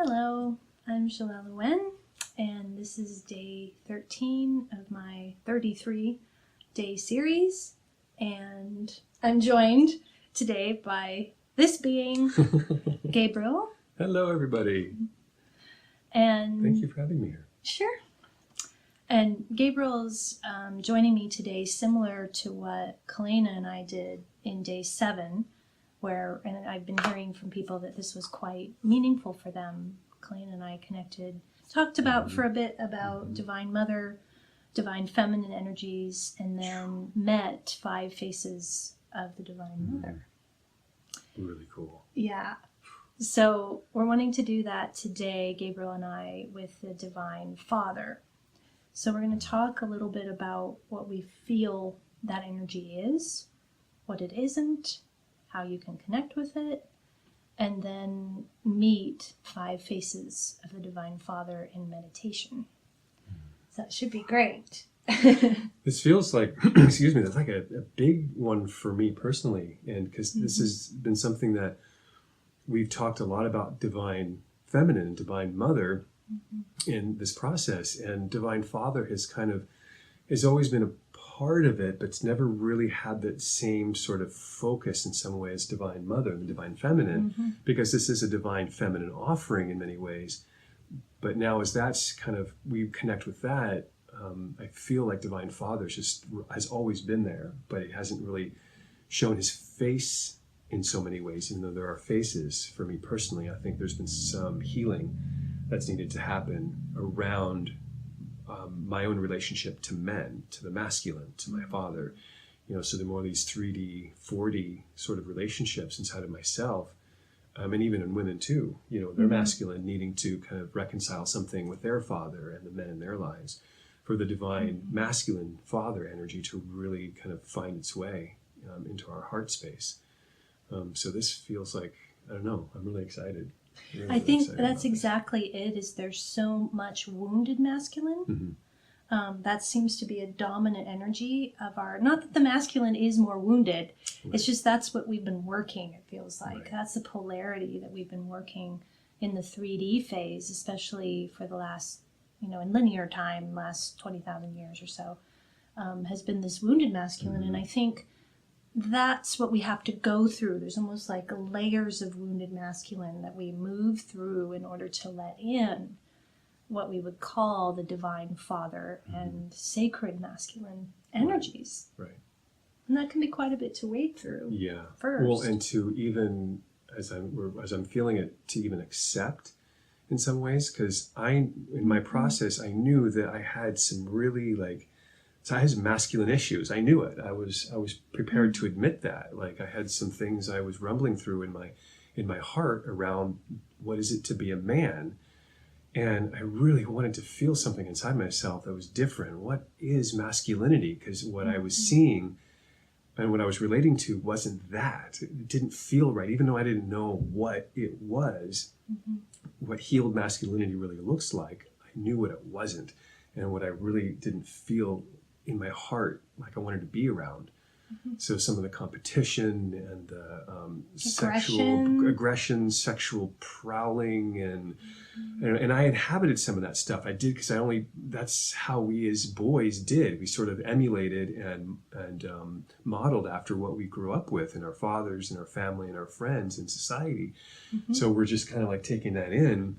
Hello, I'm Jelelle, and this is day 13 of my 33-day series, and I'm joined today by this being, Gabriel. Hello, everybody. And thank you for having me here. Sure. And Gabriel's joining me today similar to what Kalena and I did in day 7, and I've been hearing from people that this was quite meaningful for them. Kalena and I talked about for a bit about Divine Mother, Divine Feminine energies, and then met 5 faces of the Divine Mother. Really cool. Yeah. So we're wanting to do that today, Gabriel and I, with the Divine Father. So we're going to talk a little bit about what we feel that energy is, what it isn't, how you can connect with it, and then meet 5 faces of the Divine Father in meditation. So that should be great. This feels like, excuse me, that's like a big one for me personally. And because this has been something that we've talked a lot about Divine Feminine and Divine Mother in this process. And Divine Father has always been a part of it, but it's never really had that same sort of focus in some ways, Divine Mother and the Divine Feminine, because this is a Divine Feminine offering in many ways. But now as that's we connect with that, I feel like Divine Father has always been there, but it hasn't really shown his face in so many ways, even though there are faces. For me personally, I think there's been some healing that's needed to happen around my own relationship to men, to the masculine, to my father. So the more these 3D, 4D sort of relationships inside of myself, and even in women too, they're masculine, needing to kind of reconcile something with their father and the men in their lives, for the divine masculine father energy to really kind of find its way into our heart space. So this feels like, I don't know, I'm really excited. I think that's exactly it, is there's so much wounded masculine. That seems to be a dominant energy of not that the masculine is more wounded, it's just that's what we've been working, it feels like. That's the polarity that we've been working in the 3D phase, especially for the last, in linear time, last 20,000 years or so, has been this wounded masculine. And I think that's what we have to go through. There's almost like layers of wounded masculine that we move through in order to let in what we would call the Divine Father and sacred masculine energies. Right. And that can be quite a bit to wade through. Yeah. First. Well, and to even, as I'm feeling it, to even accept in some ways, because in my process, I knew that I had some really so I had some masculine issues. I knew it. I was prepared to admit that. I had some things I was rumbling through in my heart around what is it to be a man. And I really wanted to feel something inside myself that was different. What is masculinity? Because what I was seeing and what I was relating to wasn't that. It didn't feel right, even though I didn't know what it was, what healed masculinity really looks like. I knew what it wasn't, and what I really didn't feel in my heart like I wanted to be around. So some of the competition and the sexual aggression, sexual prowling, and I inhabited some of that stuff. I did because that's how we as boys did. We sort of emulated and modeled after what we grew up with in our fathers and our family and our friends and society. So we're just kind of taking that in,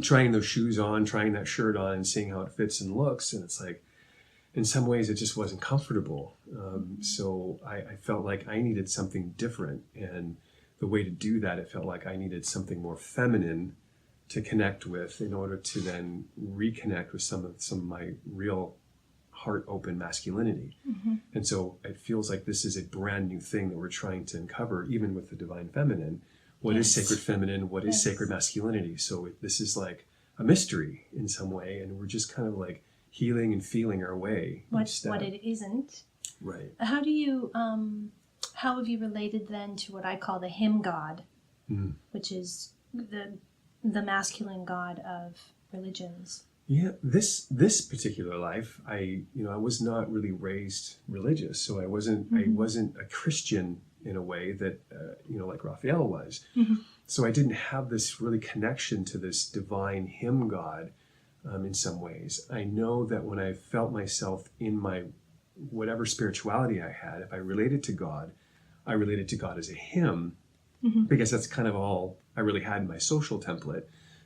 trying those shoes on, trying that shirt on, and seeing how it fits and looks. And it's like, in some ways, it just wasn't comfortable. So I felt like I needed something different. And the way to do that, it felt like I needed something more feminine to connect with in order to then reconnect with some of my real heart-open masculinity. And so it feels like this is a brand new thing that we're trying to uncover, even with the Divine Feminine. What is sacred feminine? What is sacred masculinity? So this is like a mystery in some way. And we're just kind of healing and feeling our way. What it isn't. Right. How have you related then to what I call the hymn god, which is the masculine god of religions? Yeah, this particular life, I was not really raised religious, so I wasn't a Christian in a way that, like Raphael was. Mm-hmm. So I didn't have this really connection to this divine him God in some ways. I know that when I felt myself in my whatever spirituality I had, if I related to God, I related to God as a him, because that's kind of all I really had in my social template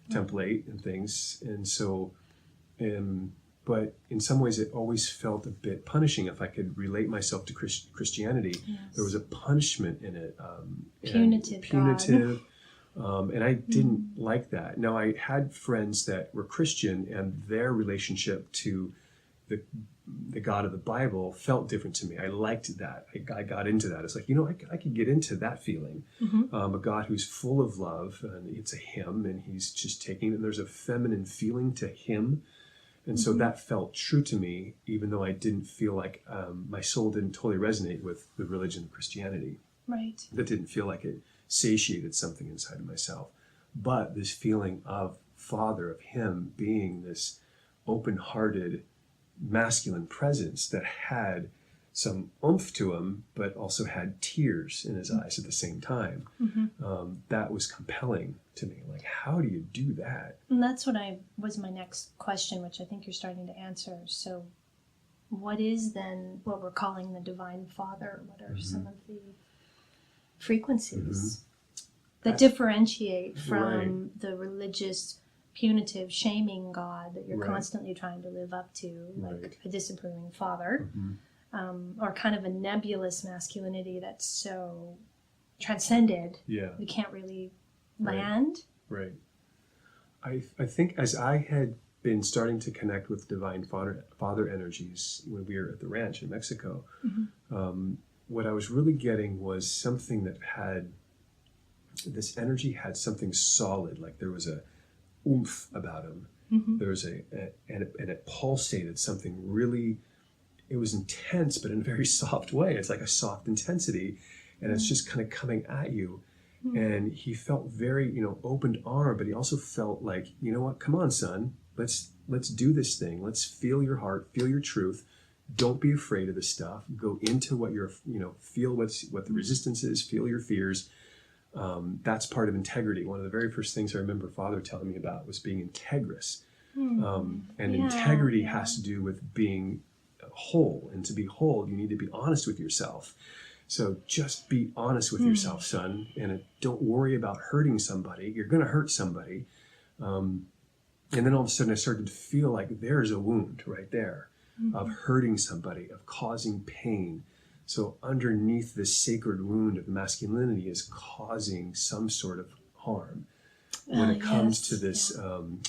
and things. And so, but in some ways it always felt a bit punishing. If I could relate myself to Christianity, there was a punishment in it. Punitive. And I didn't like that. Now, I had friends that were Christian, and their relationship to the God of the Bible felt different to me. I liked that. I got into that. It's like, I could get into that feeling. A God who's full of love, and it's a him, and he's just taking it. And there's a feminine feeling to him. And so that felt true to me, even though I didn't feel like my soul didn't totally resonate with the religion of Christianity. Right. That didn't feel like it satiated something inside of myself. But this feeling of Father, of him being this open-hearted, masculine presence that had some oomph to him, but also had tears in his eyes at the same time. That was compelling to me. Like, how do you do that? And that's was my next question, which I think you're starting to answer. So what is then what we're calling the Divine Father? What are some of the frequencies that differentiate from the religious, punitive, shaming God that you're constantly trying to live up to, like a disapproving father, or kind of a nebulous masculinity that's so transcended, we can't really land? Right. I think as I had been starting to connect with Divine Father energies when we were at the ranch in Mexico, what I was really getting was something that this energy had something solid, like there was a oomph about him. There was and it pulsated something really, it was intense, but in a very soft way. It's like a soft intensity, and it's just kind of coming at you. And he felt very, opened arm, but he also felt like, you know what, come on, son, let's do this thing. Let's feel your heart, feel your truth. Don't be afraid of this stuff. Go into what you're, feel what the resistance is, feel your fears. That's part of integrity. One of the very first things I remember Father telling me about was being integrous. Integrity has to do with being whole. And to be whole, you need to be honest with yourself. So just be honest with yourself, son. And don't worry about hurting somebody. You're going to hurt somebody. And then all of a sudden I started to feel like there's a wound right there of hurting somebody, of causing pain. So underneath this sacred wound of masculinity is causing some sort of harm when it comes to this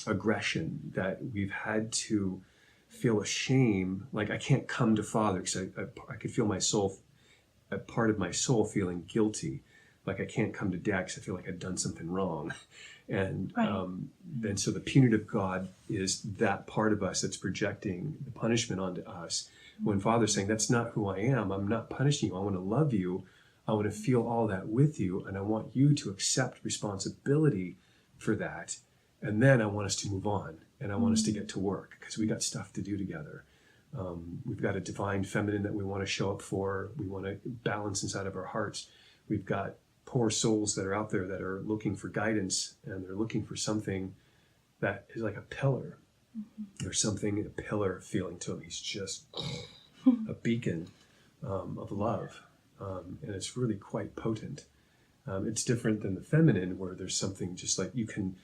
aggression that we've had to feel a shame. Like I can't come to Father because I could feel my soul, a part of my soul feeling guilty. Like I can't come to Dad because I feel like I've done something wrong. And then so the punitive God is that part of us that's projecting the punishment onto us. When Father's saying, that's not who I am. I'm not punishing you. I want to love you. I want to feel all that with you. And I want you to accept responsibility for that. And then I want us to move on. And I want us to get to work because we got stuff to do together. We've got a divine feminine that we want to show up for. We want to balance inside of our hearts. We've got poor souls that are out there that are looking for guidance, and they're looking for something that is like a pillar. There's something, a pillar feeling to him. He's just a beacon of love, and it's really quite potent. It's different than the feminine, where there's something just like you can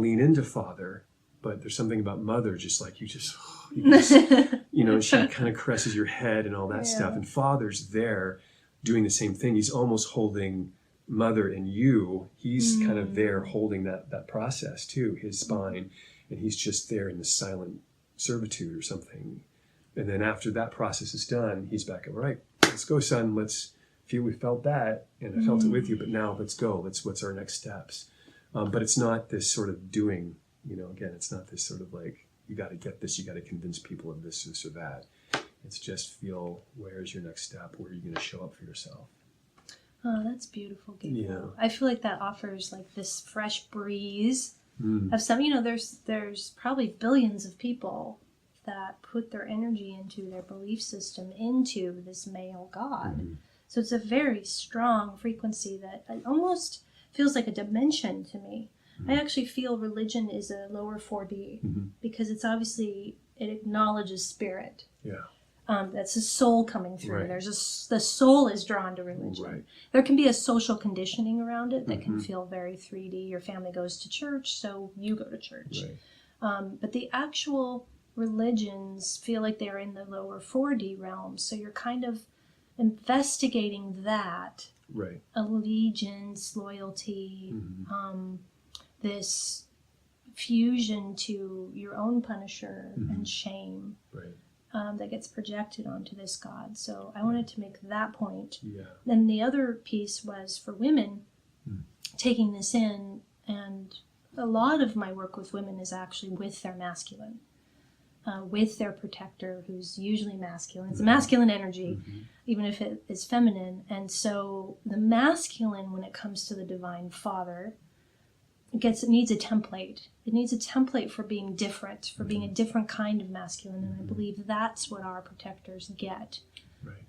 lean into Father, but there's something about Mother, just like you just she kind of caresses your head and all that stuff, and Father's there doing the same thing. He's almost holding Mother and you. He's kind of there holding that process too, his spine, and he's just there in the silent servitude or something. And then after that process is done, he's back up. All right, let's go, son. Let's feel we felt that, and I felt it with you, but now let's go. What's our next steps? But it's not this sort of doing, again, it's not this sort of like, you got to get this, you got to convince people of this or that. It's just feel, where's your next step? Where are you going to show up for yourself? Oh, that's beautiful, Gabriel. I feel like that offers like this fresh breeze of some, there's probably billions of people that put their energy into their belief system into this male God. So it's a very strong frequency that almost feels like a dimension to me. I actually feel religion is a lower 4D because it's obviously, it acknowledges spirit. Yeah. That's a soul coming through. Right. The soul is drawn to religion. Right. There can be a social conditioning around it that can feel very 3D. Your family goes to church, so you go to church. Right. But the actual religions feel like they're in the lower 4D realm. So you're kind of investigating that. Right. Allegiance, loyalty, this fusion to your own punisher and shame. Right. That gets projected onto this God. So I wanted to make that point. Yeah. Then the other piece was for women taking this in, and a lot of my work with women is actually with their masculine, with their protector, who's usually masculine. It's a masculine energy, even if it is feminine. And so the masculine, when it comes to the Divine Father, it needs a template. It needs a template for being different, for being a different kind of masculine. And I believe that's what our protectors get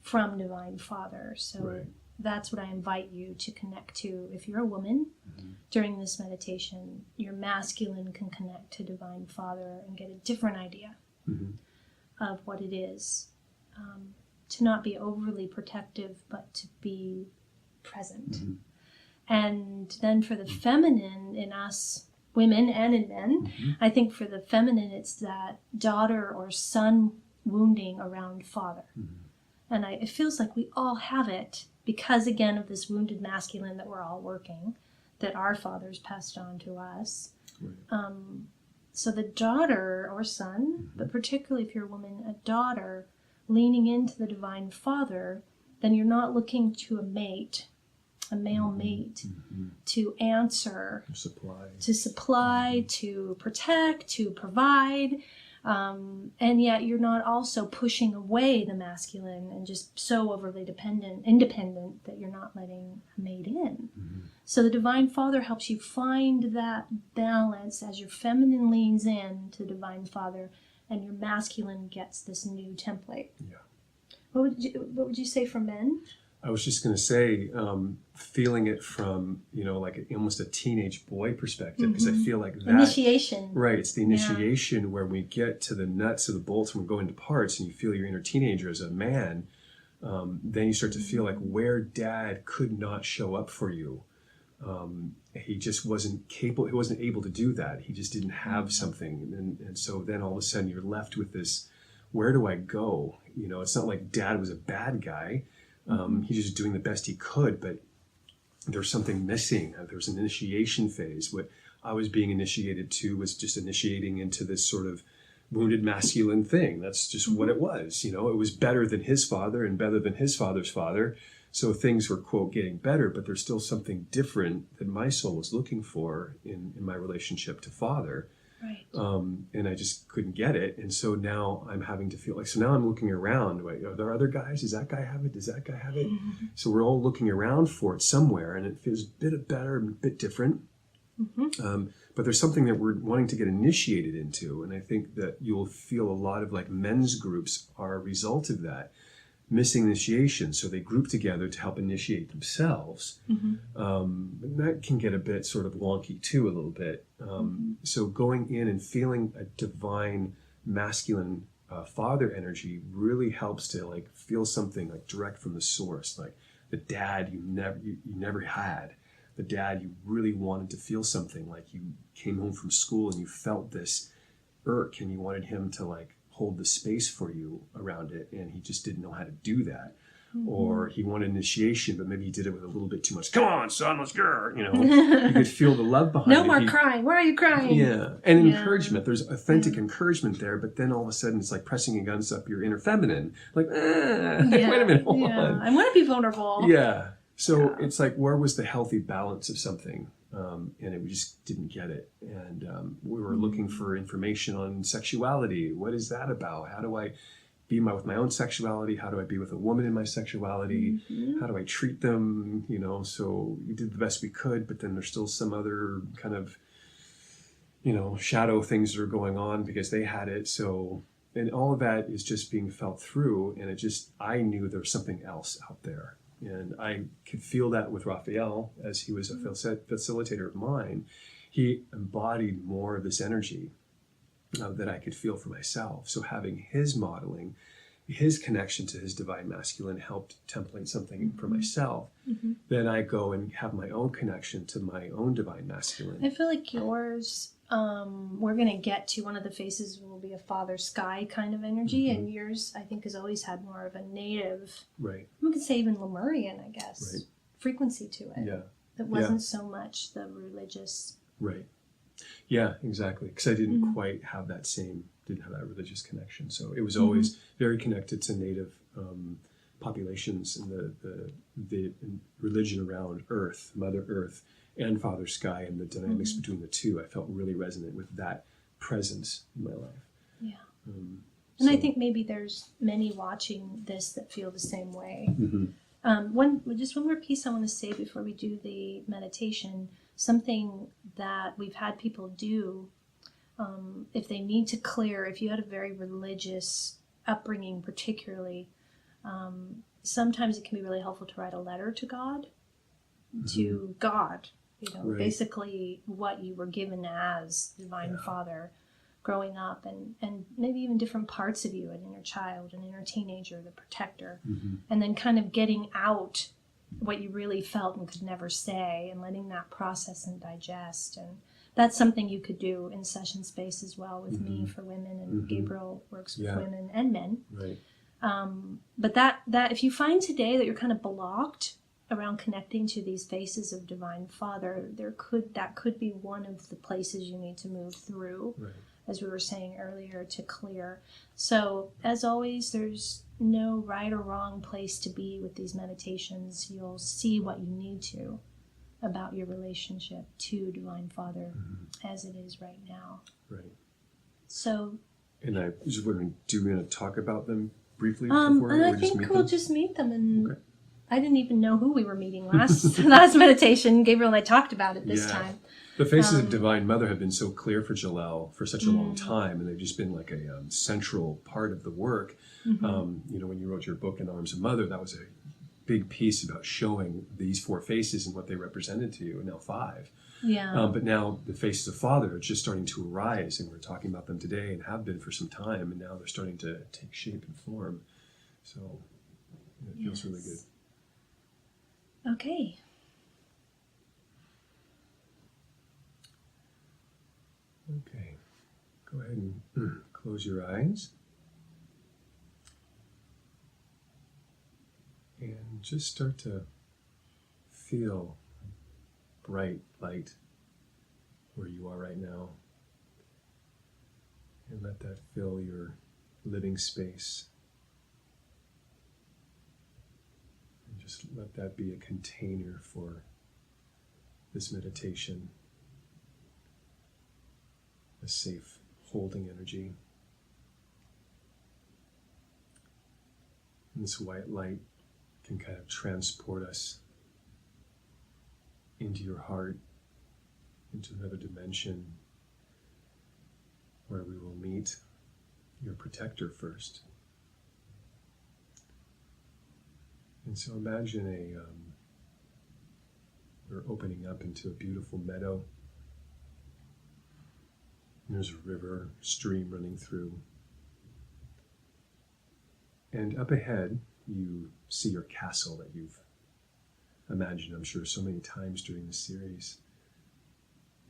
from Divine Father. So that's what I invite you to connect to. If you're a woman, during this meditation, your masculine can connect to Divine Father and get a different idea of what it is. To not be overly protective, but to be present. And then for the feminine in us, women and in men, I think for the feminine, it's that daughter or son wounding around father. And it feels like we all have it because, again, of this wounded masculine that we're all working, that our fathers passed on to us. So the daughter or son, but particularly if you're a woman, a daughter, leaning into the Divine Father, then you're not looking to a mate, a male mate, to answer, to supply, to protect, to provide, and yet you're not also pushing away the masculine and just so overly independent that you're not letting a mate in. So the Divine Father helps you find that balance as your feminine leans in to the Divine Father and your masculine gets this new template. What would you say for men? I was just going to say, feeling it from, like almost a teenage boy perspective, because I feel like that... Initiation. Right, it's the initiation where we get to the nuts of the bolts and we go into parts and you feel your inner teenager as a man, then you start to feel like where dad could not show up for you. He just wasn't capable, he wasn't able to do that. He just didn't have something. And so then all of a sudden you're left with this, where do I go? It's not like dad was a bad guy. He's just doing the best he could, but there's something missing. There was an initiation phase. What I was being initiated to was just initiating into this sort of wounded masculine thing. That's just what it was. It was better than his father and better than his father's father. So things were, quote, getting better, but there's still something different that my soul was looking for in my relationship to father. Right. And I just couldn't get it. And so now I'm having to feel like, so now I'm looking around. Wait, are there other guys? Does that guy have it? Does that guy have it? So we're all looking around for it somewhere, and it feels a bit better, a bit different. But there's something that we're wanting to get initiated into. And I think that you'll feel a lot of like men's groups are a result of that. Missing initiation, so they group together to help initiate themselves. And that can get a bit sort of wonky too, a little bit. So going in and feeling a divine masculine father energy really helps to like feel something like direct from the source, like the dad you never had, the dad you really wanted to feel something, like you came home from school and you felt this irk and you wanted him to like hold the space for you around it, and he just didn't know how to do that. Or he wanted initiation, but maybe he did it with a little bit too much. Come on, son, let's go. You could feel the love behind it. No more crying. Why are you crying? Yeah, and encouragement. There's authentic encouragement there, but then all of a sudden it's like pressing against up your inner feminine. Like, wait a minute, hold on. I want to be vulnerable. Yeah. So it's like, where was the healthy balance of something? And we just didn't get it. And we were looking for information on sexuality. What is that about? How do I be with my own sexuality? How do I be with a woman in my sexuality? How do I treat them? So we did the best we could, but then there's still some other kind of, shadow things that are going on because they had it. So, and all of that is just being felt through. And I knew there was something else out there. And I could feel that with Raphael, as he was a facilitator of mine. He embodied more of this energy that I could feel for myself. So having his modeling, his connection to his divine masculine helped template something for myself. Then I go and have my own connection to my own divine masculine. I feel like yours, we're going to get to one of the faces will be a father sky kind of energy, and yours, I think, has always had more of a native, Right. we could say even Lemurian, I guess, Right. frequency to it. Yeah. That wasn't so much the religious. Right. Yeah, exactly. Because I didn't quite have that didn't have that religious connection. So it was always very connected to native populations and the religion around Earth, Mother Earth, and Father Sky, and the dynamics between the two. I felt really resonant with that presence in my life. Yeah. Um, And I think maybe there's many watching this that feel the same way. Just one more piece I want to say before we do the meditation. Something that we've had people do, if they need to clear, if you had a very religious upbringing particularly, sometimes it can be really helpful to write a letter to God, Right. basically what you were given as Divine Father growing up, and maybe even different parts of you, an inner child, an inner teenager, the protector, and then kind of getting out what you really felt and could never say, and letting that process and digest. And that's something you could do in session space as well with me for women, and Gabriel works with women and men. Right. But that if you find today that you're kind of blocked around connecting to these faces of Divine Father, that could be one of the places you need to move through, as we were saying earlier, to clear. So as always, there's no right or wrong place to be with these meditations. You'll see what you need to about your relationship to Divine Father as it is right now. Right. So, and I was just wondering, do we want to talk about them briefly and before, I or just think meet we'll them? just meet them. And Okay. I didn't even know who we were meeting last meditation. Gabriel and I talked about it this time. The faces of Divine Mother have been so clear for Jelelle for such a long time, and they've just been like a central part of the work. When you wrote your book, In the Arms of Mother, that was a big piece about showing these 4 faces and what they represented to you, and now 5. Yeah. But now the faces of Father are just starting to arise, and we're talking about them today and have been for some time, and now they're starting to take shape and form. So it feels really good. Okay. Okay, go ahead and close your eyes. And just start to feel bright light where you are right now. And let that fill your living space. And just let that be a container for this meditation. A safe holding energy. And this white light can kind of transport us into your heart, into another dimension where we will meet your protector first. And so imagine we're opening up into a beautiful meadow. There's a river, stream running through. And up ahead, you see your castle that you've imagined, I'm sure, so many times during the series.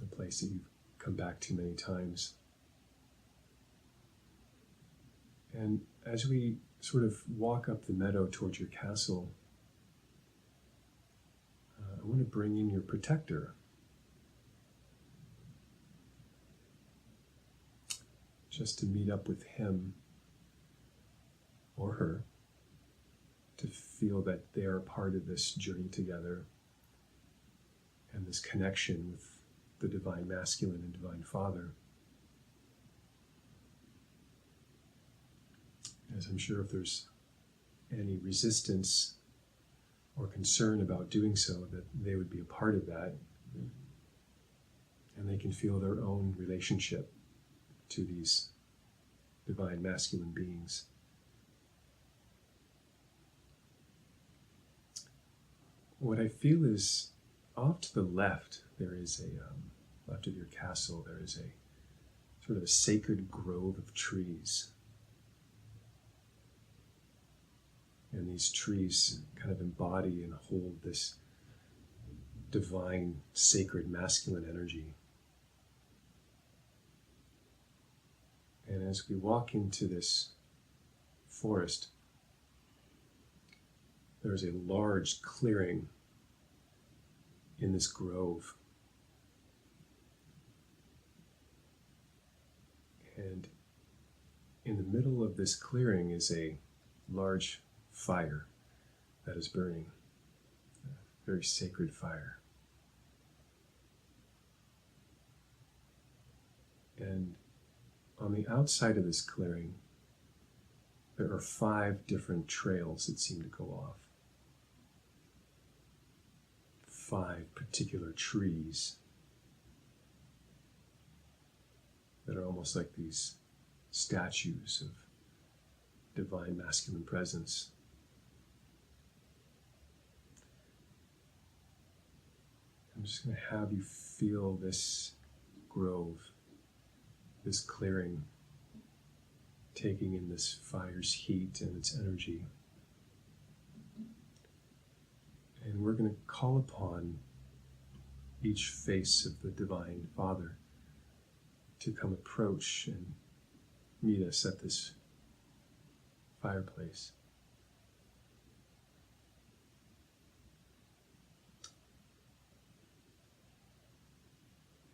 The place that you've come back to many times. And as we sort of walk up the meadow towards your castle, I want to bring in your protector. Just to meet up with him or her, to feel that they are part of this journey together and this connection with the Divine Masculine and Divine Father. As I'm sure if there's any resistance or concern about doing so, that they would be a part of that, and they can feel their own relationship to these divine masculine beings. what I feel is off to the left, there is left of your castle, there is a sort of a sacred grove of trees. And these trees kind of embody and hold this divine, sacred, masculine energy. And as we walk into this forest, there's a large clearing in this grove. And in the middle of this clearing is a large fire that is burning, a very sacred fire. And on the outside of this clearing, there are 5 different trails that seem to go off. 5 particular trees that are almost like these statues of divine masculine presence. I'm just going to have you feel this grove, this clearing, taking in this fire's heat and its energy. And we're going to call upon each face of the Divine Father to come approach and meet us at this fireplace.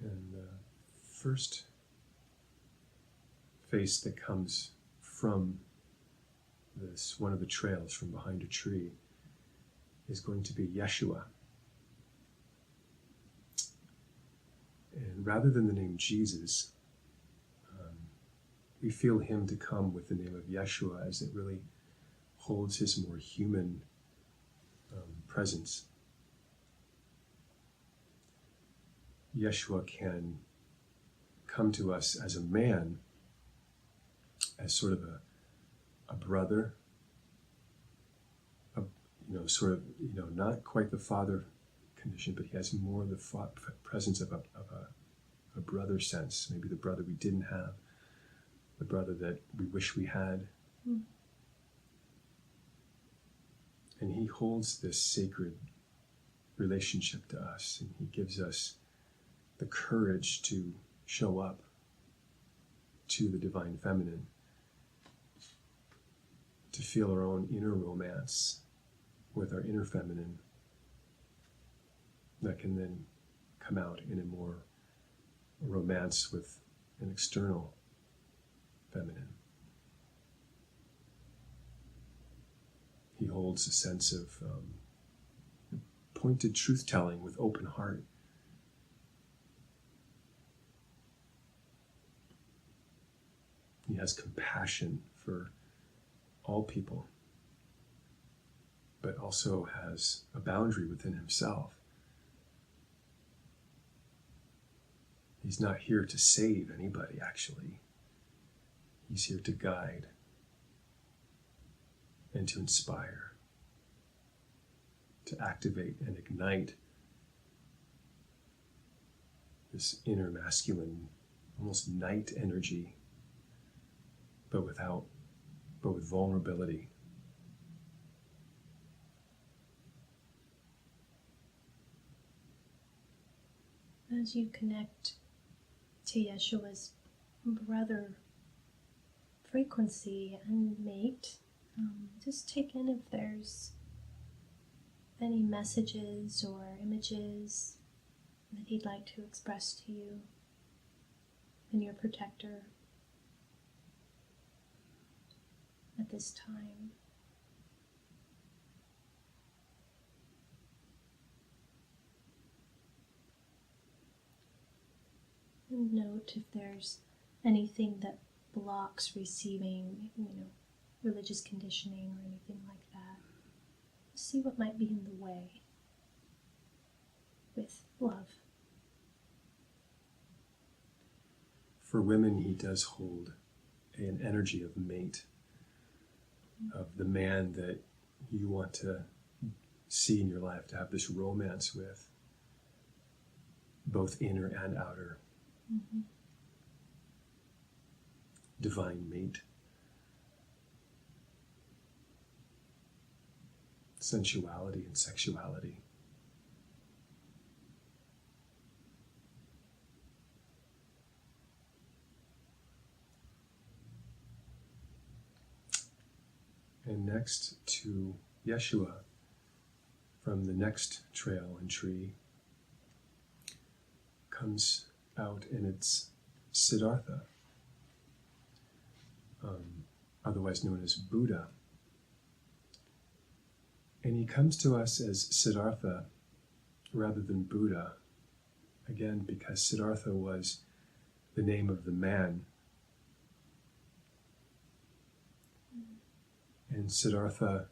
And the first face that comes from this one of the trails from behind a tree is going to be Yeshua. And rather than the name Jesus, we feel him to come with the name of Yeshua, as it really holds his more human presence. Yeshua can come to us as a man, as sort of a brother, sort of, not quite the father condition, but he has more the presence of a brother sense, maybe the brother we didn't have, the brother that we wish we had. Mm. And he holds this sacred relationship to us, and he gives us the courage to show up to the divine feminine, to feel our own inner romance with our inner feminine that can then come out in a more romance with an external feminine. He holds a sense of pointed truth-telling with open heart. He has compassion for all people, but also has a boundary within himself. He's not here to save anybody, actually. He's here to guide and to inspire, to activate and ignite this inner masculine, almost night energy, but with vulnerability. As you connect to Yeshua's brother frequency and mate, just take in if there's any messages or images that he'd like to express to you and your protector at this time. And note if there's anything that blocks receiving, religious conditioning or anything like that. See what might be in the way with love. For women, he does hold an energy of mate, of the man that you want to see in your life, to have this romance with, both inner and outer. Mm-hmm. Divine mate. Sensuality and sexuality. And next to Yeshua, from the next trail and tree, comes out, and it's Siddhartha, otherwise known as Buddha. And he comes to us as Siddhartha rather than Buddha, again, because Siddhartha was the name of the man. And Siddhartha,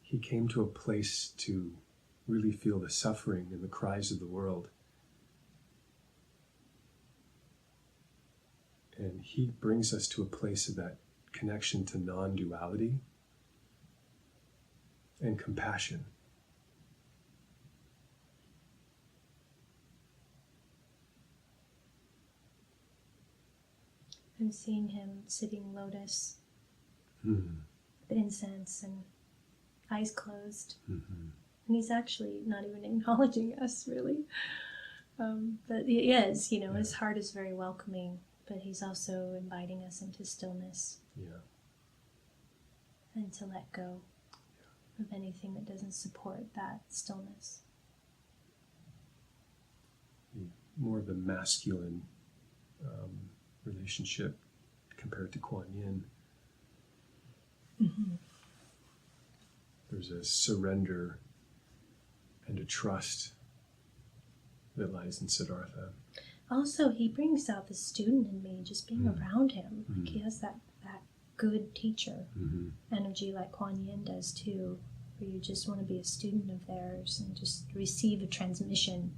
he came to a place to really feel the suffering and the cries of the world. And he brings us to a place of that connection to non-duality and compassion. I'm seeing him sitting lotus Mm-hmm. with incense and eyes closed. Mm-hmm. And he's actually not even acknowledging us, really. But he is, you know, his heart is very welcoming, but he's also inviting us into stillness. Yeah. And to let go of anything that doesn't support that stillness. More of the masculine relationship compared to Kuan Yin. Mm-hmm. There's a surrender and a trust that lies in Siddhartha. Also, he brings out the student in me, just being around him. Like he has that good teacher energy like Kuan Yin does too, where you just want to be a student of theirs and just receive a transmission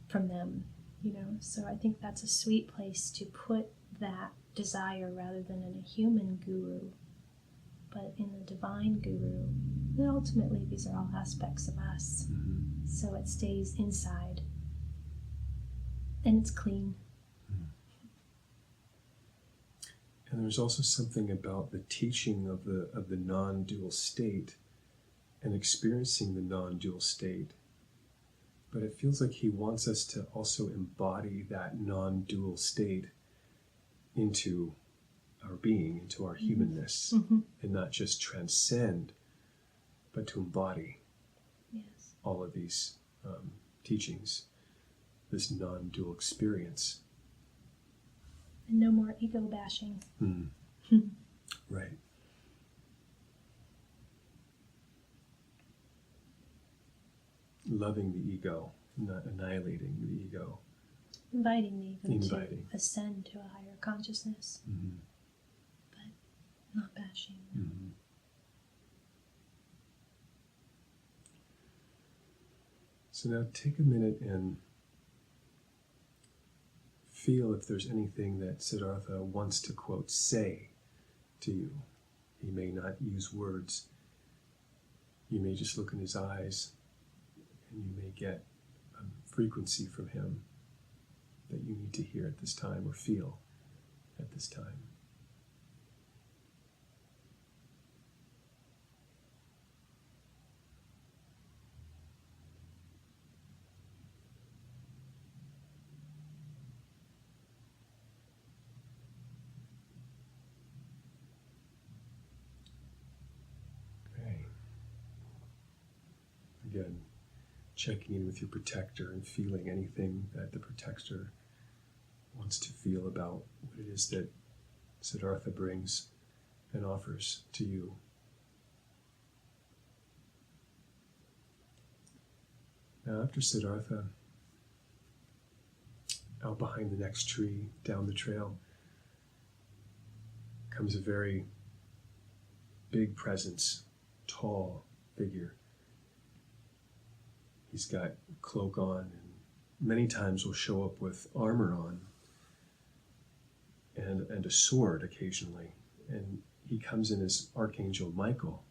from them, you know. So I think that's a sweet place to put that desire rather than in a human guru, but in the divine guru. And ultimately, these are all aspects of us. Mm-hmm. So it stays inside. And it's clean. And there's also something about the teaching of the non-dual state and experiencing the non-dual state. But it feels like he wants us to also embody that non-dual state into our being, into our humanness, and not just transcend, but to embody all of these teachings, this non-dual experience. And no more ego bashing. Right. Loving the ego, not annihilating the ego. Inviting the ego Inviting. to ascend to a higher consciousness, but not bashing. So now take a minute and feel if there's anything that Siddhartha wants to, quote, say to you. He may not use words. You may just look in his eyes and you may get a frequency from him that you need to hear at this time or feel at this time. Again, checking in with your protector and feeling anything that the protector wants to feel about what it is that Siddhartha brings and offers to you. Now, after Siddhartha, out behind the next tree, down the trail, comes a very big presence, tall figure. He's got a cloak on, and many times will show up with armor on, and a sword occasionally. And he comes in as Archangel Michael.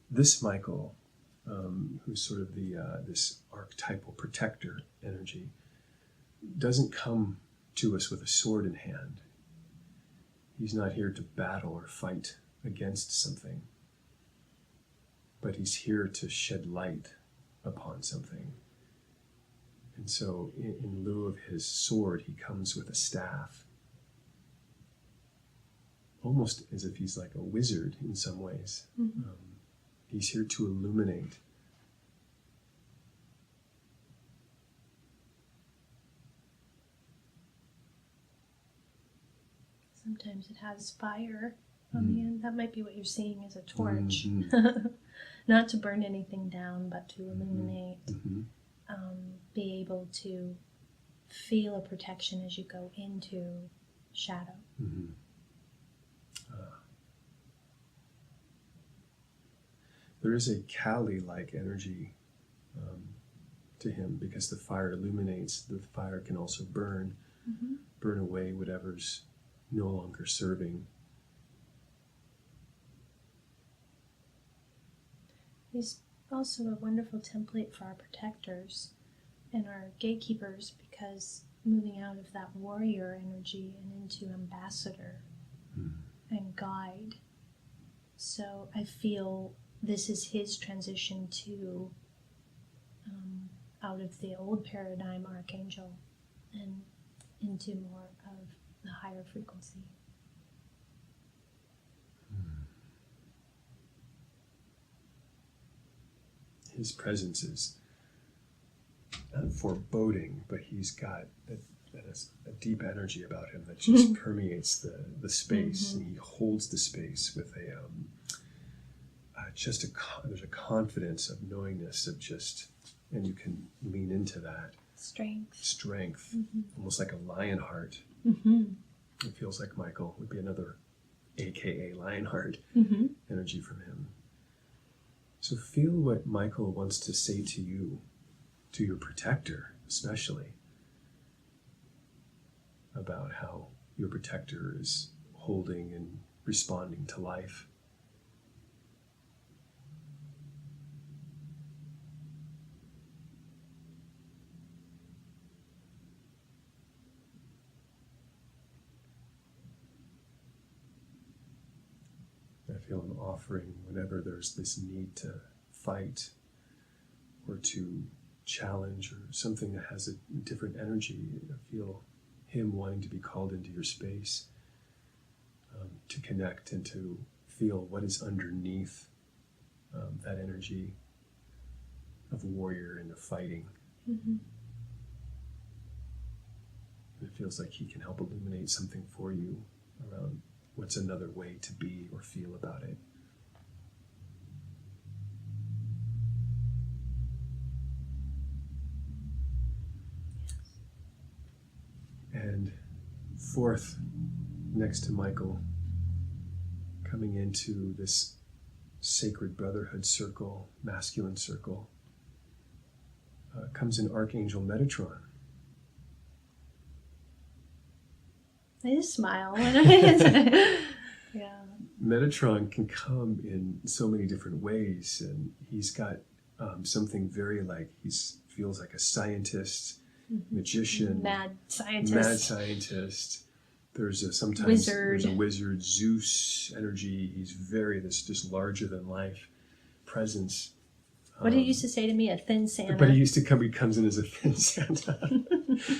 this Michael, who's sort of the this archetypal protector energy, doesn't come to us with a sword in hand. He's not here to battle or fight against something, but he's here to shed light upon something. And so in lieu of his sword, he comes with a staff, almost as if he's like a wizard in some ways. Mm-hmm. He's here to illuminate. Sometimes it has fire on the end. That might be what you're seeing as a torch. Mm-hmm. Not to burn anything down, but to illuminate. Mm-hmm. Be able to feel a protection as you go into shadow. Mm-hmm. There is a Kali-like energy to him, because the fire illuminates. The fire can also burn away whatever's no longer serving. He's also a wonderful template for our protectors and our gatekeepers, because moving out of that warrior energy and into ambassador and guide. So I feel this is his transition to out of the old paradigm archangel and into more of the higher frequency. His presence is not foreboding, but he's got a deep energy about him that just permeates the space, and he holds the space with there's a confidence of knowingness of just, and you can lean into that strength, almost like a lion heart. It feels like Michael would be another AKA lion heart energy from him. So feel what Michael wants to say to you, to your protector especially, about how your protector is holding and responding to life. I feel him offering whenever there's this need to fight or to challenge or something that has a different energy. I feel him wanting to be called into your space, to connect and to feel what is underneath that energy of warrior and of fighting. It feels like he can help illuminate something for you around what's another way to be or feel about it. And fourth, next to Michael, coming into this sacred brotherhood circle, masculine circle, comes in Archangel Metatron. I just smile when I say yeah. Metatron can come in so many different ways, and he's got something very like, feels like a scientist, magician, mad scientist. Sometimes wizard. There's a wizard, Zeus energy. He's this just larger than life presence. What did he used to say to me? A thin Santa. But he comes in as a thin Santa.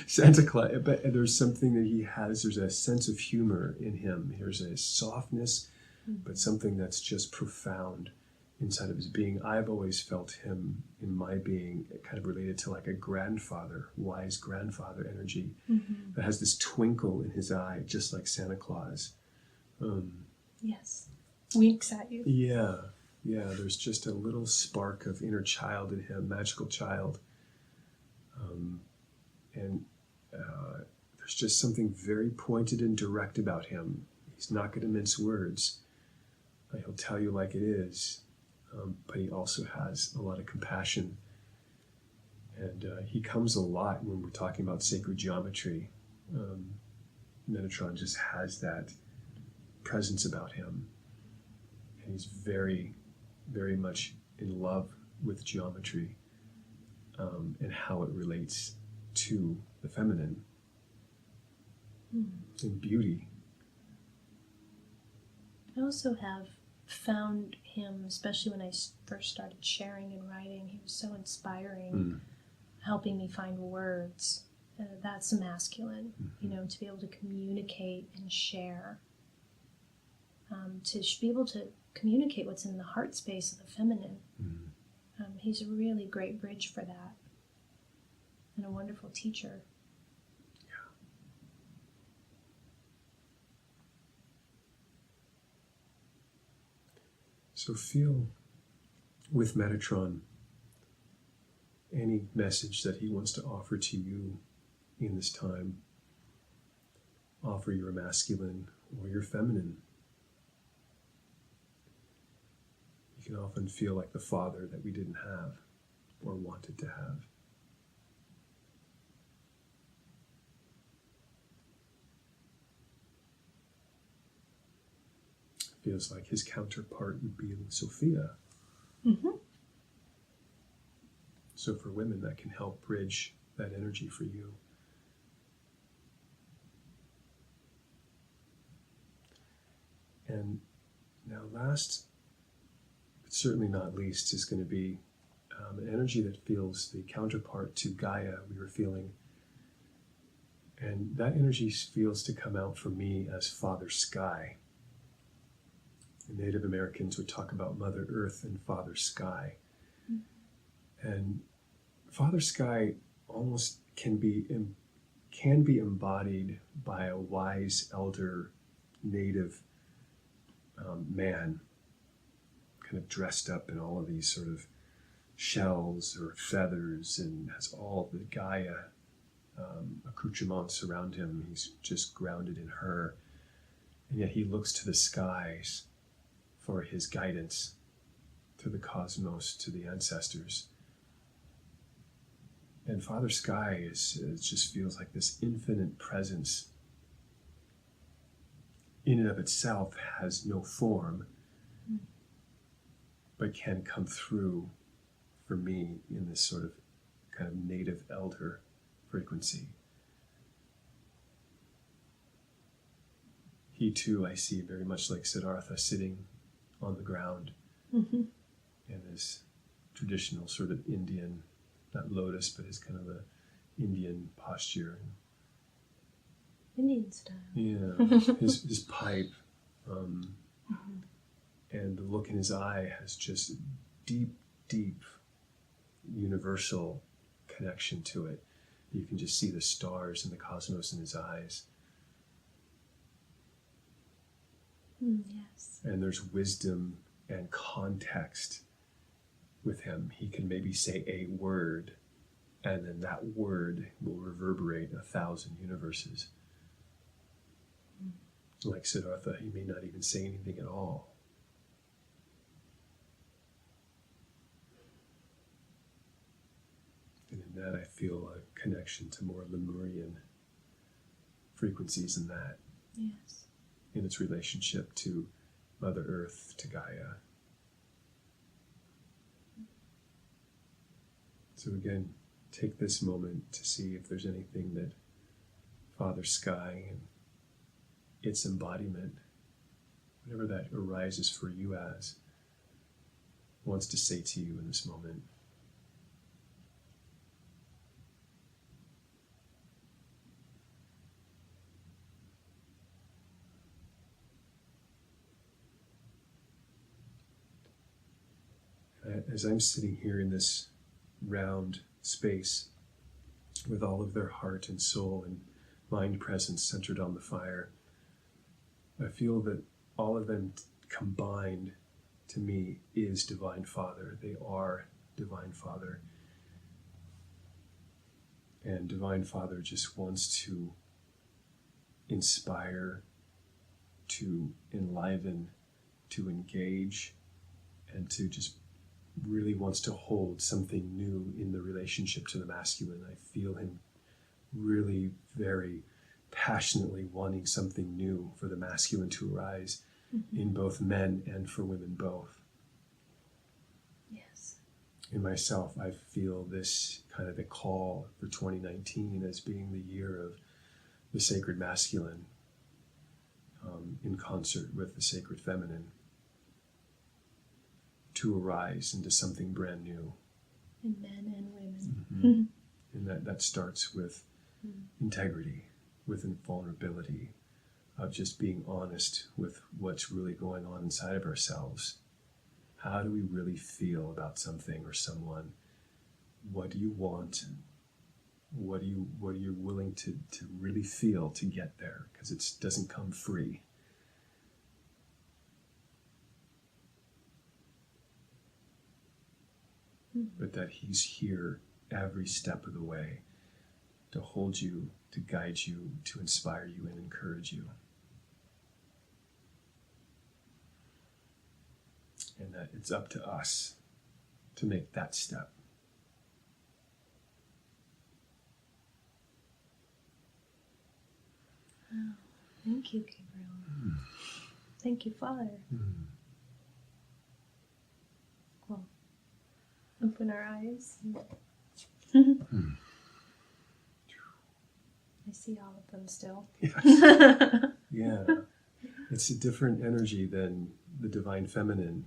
Santa Claus. But there's something that he has, there's a sense of humor in him. There's a softness, but something that's just profound inside of his being. I've always felt him in my being kind of related to like a grandfather, wise grandfather energy that has this twinkle in his eye, just like Santa Claus. Yes. Winks at you. Yeah, there's just a little spark of inner child in him, magical child. There's just something very pointed and direct about him. He's not going to mince words. He'll tell you like it is, but he also has a lot of compassion. And he comes a lot when we're talking about sacred geometry. Metatron just has that presence about him. And he's very very much in love with geometry and how it relates to the feminine and beauty. I also have found him, especially when I first started sharing and writing, he was so inspiring, helping me find words. That's masculine, you know, to be able to communicate and share. To be able to communicate what's in the heart space of the feminine. He's a really great bridge for that, and a wonderful teacher. Yeah. So feel with Metatron any message that he wants to offer to you in this time. Offer your masculine or your feminine. You can often feel like the father that we didn't have or wanted to have. Feels like his counterpart would be Sophia. So for women, that can help bridge that energy for you. And now last, but certainly not least, is going to be an energy that feels the counterpart to Gaia we were feeling. And that energy feels to come out for me as Father Sky. The Native Americans would talk about Mother Earth and Father Sky. And Father Sky almost can be embodied by a wise elder native man, kind of dressed up in all of these sort of shells or feathers, and has all the Gaia accoutrements around him. He's just grounded in her, and yet he looks to the skies for his guidance, to the cosmos, to the ancestors. And Father Sky it just feels like this infinite presence. In and of itself has no form, but can come through for me in this sort of kind of native elder frequency. He too, I see very much like Siddhartha, sitting on the ground in this traditional sort of Indian, not lotus, but his kind of a Indian posture. Indian style. Yeah, his pipe, and the look in his eye has just deep, deep, universal connection to it. You can just see the stars and the cosmos in his eyes. Yes. And there's wisdom and context with him. He can maybe say a word, and then that word will reverberate 1,000 universes. Like Siddhartha, he may not even say anything at all. And in that I feel a connection to more Lemurian frequencies in that. Yes. In its relationship to Mother Earth, to Gaia. So again, take this moment to see if there's anything that Father Sky and its embodiment, whatever that arises for you as, wants to say to you in this moment. As I'm sitting here in this round space with all of their heart and soul and mind presence centered on the fire, I feel that all of them combined to me is Divine Father. They are Divine Father. And Divine Father just wants to inspire, to enliven, to engage, and to just really wants to hold something new in the relationship to the masculine. I feel him really very passionately wanting something new for the masculine to arise in both men and for women both. in myself, I feel this kind of a call for 2019 as being the year of the sacred masculine in concert with the sacred feminine to arise into something brand new. In men and women. Mm-hmm. And that starts with integrity, with vulnerability, of just being honest with what's really going on inside of ourselves. How do we really feel about something or someone? What do you want? What are you willing to really feel to get there? Because it doesn't come free. But that he's here every step of the way to hold you, to guide you, to inspire you and encourage you. And that it's up to us to make that step. Oh, thank you, Gabriel. Thank you, Father. Well, open our eyes. I see all of them still. Yes. Yeah. It's a different energy than the divine feminine,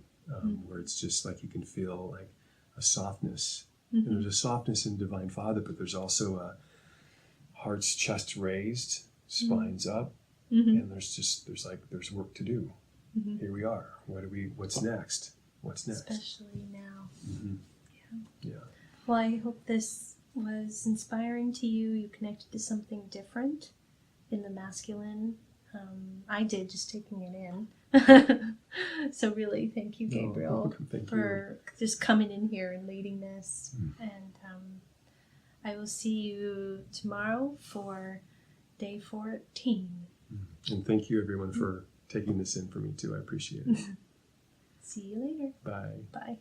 where it's just like you can feel like a softness. And there's a softness in Divine Father, but there's also a heart's chest raised, spines up, and there's work to do. Here we are. What's next? What's next? Especially now. Yeah. Well, I hope this was inspiring to you. You connected to something different in the masculine. I did, just taking it in. So really, thank you, Gabriel, for just coming in here and leading this. And I will see you tomorrow for day 14. And thank you, everyone, for taking this in for me, too. I appreciate it. See you later. Bye. Bye.